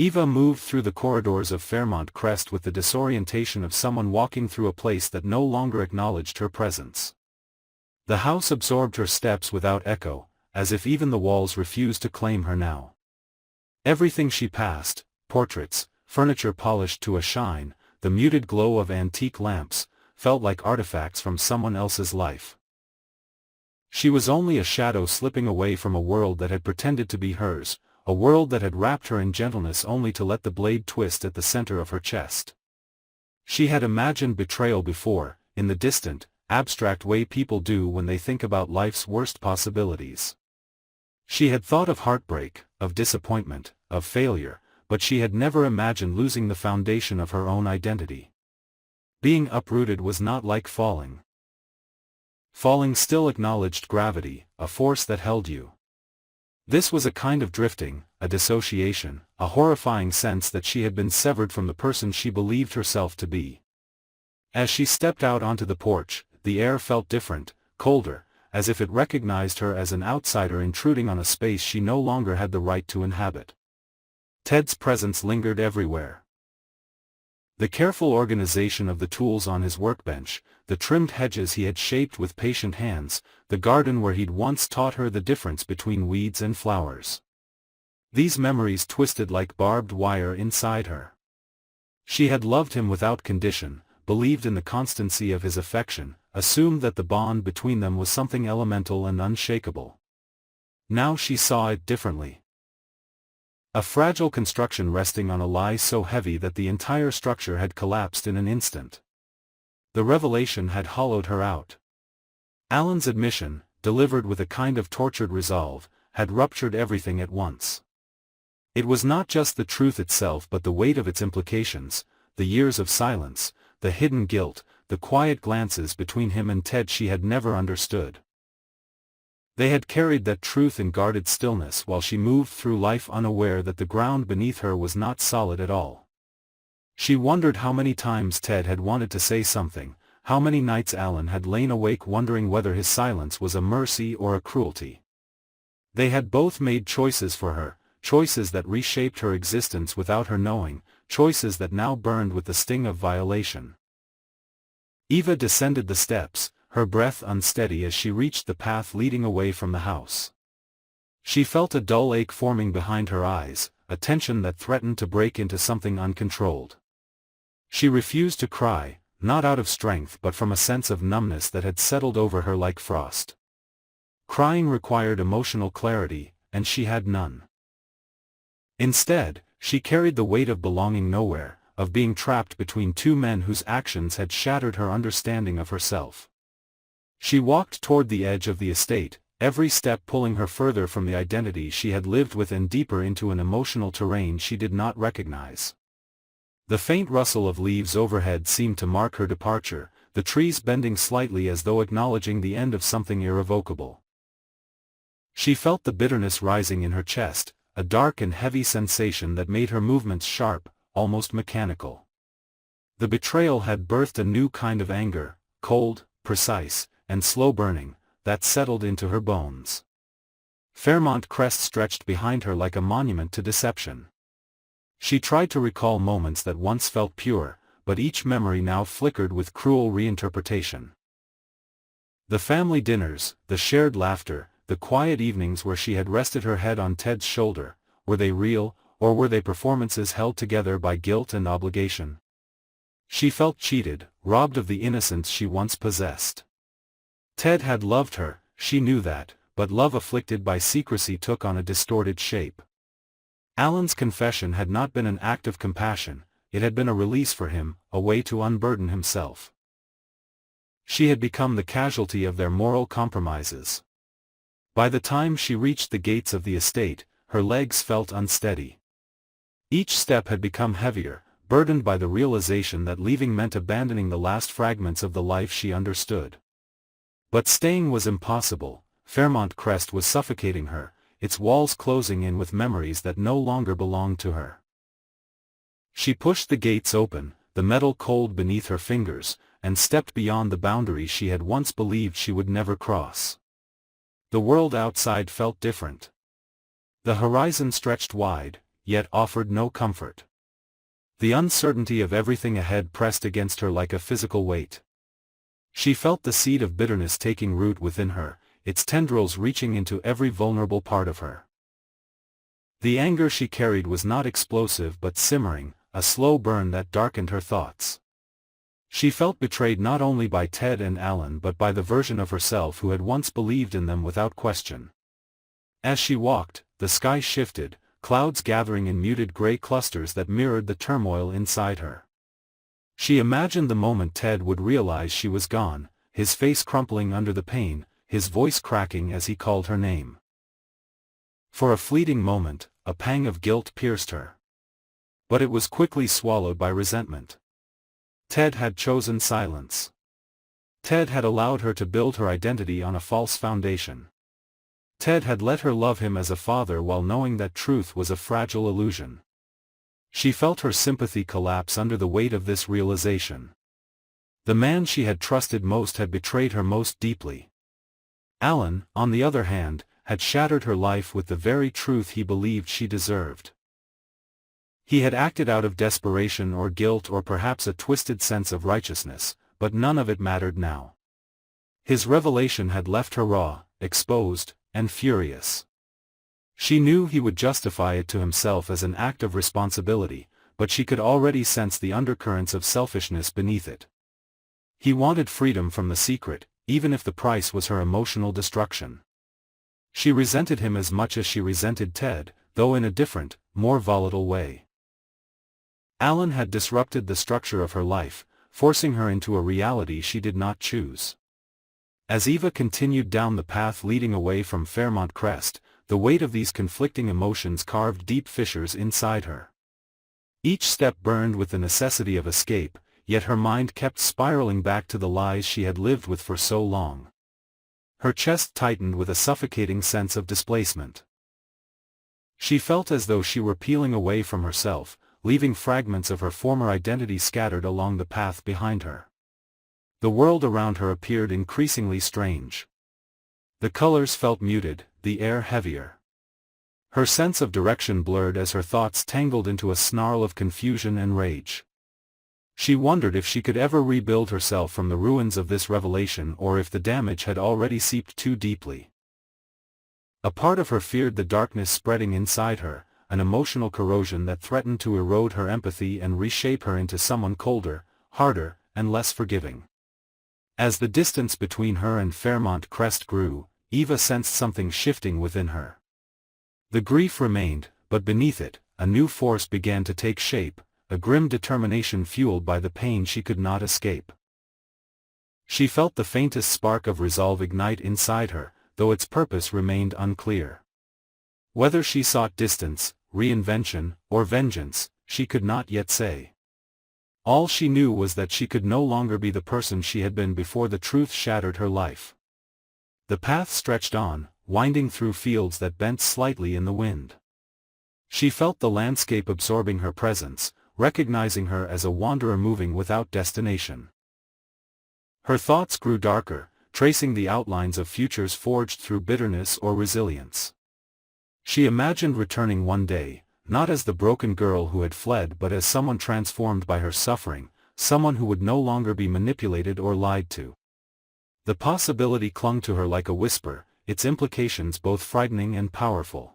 Eva moved through the corridors of Fairmont Crest with the disorientation of someone walking through a place that no longer acknowledged her presence. The house absorbed her steps without echo, as if even the walls refused to claim her now. Everything she passed, portraits, furniture polished to a shine, the muted glow of antique lamps, felt like artifacts from someone else's life. She was only a shadow slipping away from a world that had pretended to be hers, a world that had wrapped her in gentleness only to let the blade twist at the center of her chest. She had imagined betrayal before, in the distant, abstract way people do when they think about life's worst possibilities. She had thought of heartbreak, of disappointment, of failure, but she had never imagined losing the foundation of her own identity. Being uprooted was not like falling. Falling still acknowledged gravity, a force that held you. This was a kind of drifting, a dissociation, a horrifying sense that she had been severed from the person she believed herself to be. As she stepped out onto the porch, the air felt different, colder, as if it recognized her as an outsider intruding on a space she no longer had the right to inhabit. Ted's presence lingered everywhere. The careful organization of the tools on his workbench, the trimmed hedges he had shaped with patient hands, the garden where he'd once taught her the difference between weeds and flowers. These memories twisted like barbed wire inside her. She had loved him without condition, believed in the constancy of his affection, assumed that the bond between them was something elemental and unshakable. Now she saw it differently. A fragile construction resting on a lie so heavy that the entire structure had collapsed in an instant. The revelation had hollowed her out. Alan's admission, delivered with a kind of tortured resolve, had ruptured everything at once. It was not just the truth itself but the weight of its implications, the years of silence, the hidden guilt, the quiet glances between him and Ted she had never understood. They had carried that truth in guarded stillness while she moved through life unaware that the ground beneath her was not solid at all. She wondered how many times Ted had wanted to say something, how many nights Alan had lain awake wondering whether his silence was a mercy or a cruelty. They had both made choices for her, choices that reshaped her existence without her knowing, choices that now burned with the sting of violation. Eva descended the steps, her breath unsteady as she reached the path leading away from the house. She felt a dull ache forming behind her eyes, a tension that threatened to break into something uncontrolled. She refused to cry, not out of strength but from a sense of numbness that had settled over her like frost. Crying required emotional clarity, and she had none. Instead, she carried the weight of belonging nowhere, of being trapped between two men whose actions had shattered her understanding of herself. She walked toward the edge of the estate, every step pulling her further from the identity she had lived with and deeper into an emotional terrain she did not recognize. The faint rustle of leaves overhead seemed to mark her departure, the trees bending slightly as though acknowledging the end of something irrevocable. She felt the bitterness rising in her chest, a dark and heavy sensation that made her movements sharp, almost mechanical. The betrayal had birthed a new kind of anger, cold, precise, and slow-burning, that settled into her bones. Fairmont Crest stretched behind her like a monument to deception. She tried to recall moments that once felt pure, but each memory now flickered with cruel reinterpretation. The family dinners, the shared laughter, the quiet evenings where she had rested her head on Ted's shoulder, were they real, or were they performances held together by guilt and obligation? She felt cheated, robbed of the innocence she once possessed. Ted had loved her, she knew that, but love afflicted by secrecy took on a distorted shape. Alan's confession had not been an act of compassion, it had been a release for him, a way to unburden himself. She had become the casualty of their moral compromises. By the time she reached the gates of the estate, her legs felt unsteady. Each step had become heavier, burdened by the realization that leaving meant abandoning the last fragments of the life she understood. But staying was impossible. Fairmont Crest was suffocating her, its walls closing in with memories that no longer belonged to her. She pushed the gates open, the metal cold beneath her fingers, and stepped beyond the boundary she had once believed she would never cross. The world outside felt different. The horizon stretched wide, yet offered no comfort. The uncertainty of everything ahead pressed against her like a physical weight. She felt the seed of bitterness taking root within her, its tendrils reaching into every vulnerable part of her. The anger she carried was not explosive but simmering, a slow burn that darkened her thoughts. She felt betrayed not only by Ted and Alan but by the version of herself who had once believed in them without question. As she walked, the sky shifted, clouds gathering in muted gray clusters that mirrored the turmoil inside her. She imagined the moment Ted would realize she was gone, his face crumpling under the pain, his voice cracking as he called her name. For a fleeting moment, a pang of guilt pierced her. But it was quickly swallowed by resentment. Ted had chosen silence. Ted had allowed her to build her identity on a false foundation. Ted had let her love him as a father while knowing that truth was a fragile illusion. She felt her sympathy collapse under the weight of this realization. The man she had trusted most had betrayed her most deeply. Alan, on the other hand, had shattered her life with the very truth he believed she deserved. He had acted out of desperation or guilt or perhaps a twisted sense of righteousness, but none of it mattered now. His revelation had left her raw, exposed, and furious. She knew he would justify it to himself as an act of responsibility, but she could already sense the undercurrents of selfishness beneath it. He wanted freedom from the secret, even if the price was her emotional destruction. She resented him as much as she resented Ted, though in a different, more volatile way. Alan had disrupted the structure of her life, forcing her into a reality she did not choose. As Eva continued down the path leading away from Fairmont Crest, the weight of these conflicting emotions carved deep fissures inside her. Each step burned with the necessity of escape, yet her mind kept spiraling back to the lies she had lived with for so long. Her chest tightened with a suffocating sense of displacement. She felt as though she were peeling away from herself, leaving fragments of her former identity scattered along the path behind her. The world around her appeared increasingly strange. The colors felt muted, the air heavier. Her sense of direction blurred as her thoughts tangled into a snarl of confusion and rage. She wondered if she could ever rebuild herself from the ruins of this revelation or if the damage had already seeped too deeply. A part of her feared the darkness spreading inside her, an emotional corrosion that threatened to erode her empathy and reshape her into someone colder, harder, and less forgiving. As the distance between her and Fairmont Crest grew, Eva sensed something shifting within her. The grief remained, but beneath it, a new force began to take shape, a grim determination fueled by the pain she could not escape. She felt the faintest spark of resolve ignite inside her, though its purpose remained unclear. Whether she sought distance, reinvention, or vengeance, she could not yet say. All she knew was that she could no longer be the person she had been before the truth shattered her life. The path stretched on, winding through fields that bent slightly in the wind. She felt the landscape absorbing her presence, recognizing her as a wanderer moving without destination. Her thoughts grew darker, tracing the outlines of futures forged through bitterness or resilience. She imagined returning one day, not as the broken girl who had fled but as someone transformed by her suffering, someone who would no longer be manipulated or lied to. The possibility clung to her like a whisper, its implications both frightening and powerful.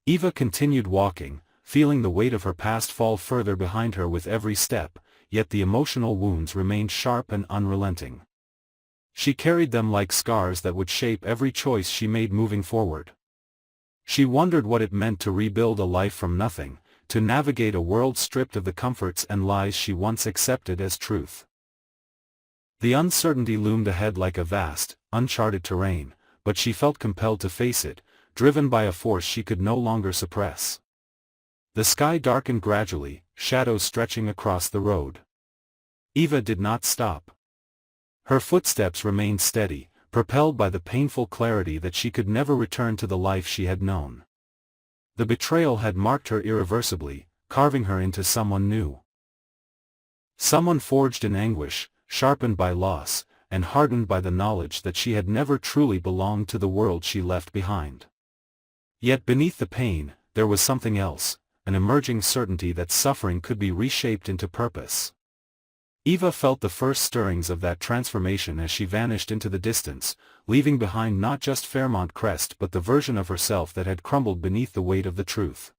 Eva continued walking, feeling the weight of her past fall further behind her with every step, yet the emotional wounds remained sharp and unrelenting. She carried them like scars that would shape every choice she made moving forward. She wondered what it meant to rebuild a life from nothing, to navigate a world stripped of the comforts and lies she once accepted as truth. The uncertainty loomed ahead like a vast, uncharted terrain, but she felt compelled to face it, driven by a force she could no longer suppress. The sky darkened gradually, shadows stretching across the road. Eva did not stop. Her footsteps remained steady, propelled by the painful clarity that she could never return to the life she had known. The betrayal had marked her irreversibly, carving her into someone new. Someone forged in anguish, sharpened by loss, and hardened by the knowledge that she had never truly belonged to the world she left behind. Yet beneath the pain, there was something else, an emerging certainty that suffering could be reshaped into purpose. Eva felt the first stirrings of that transformation as she vanished into the distance, leaving behind not just Fairmont Crest but the version of herself that had crumbled beneath the weight of the truth.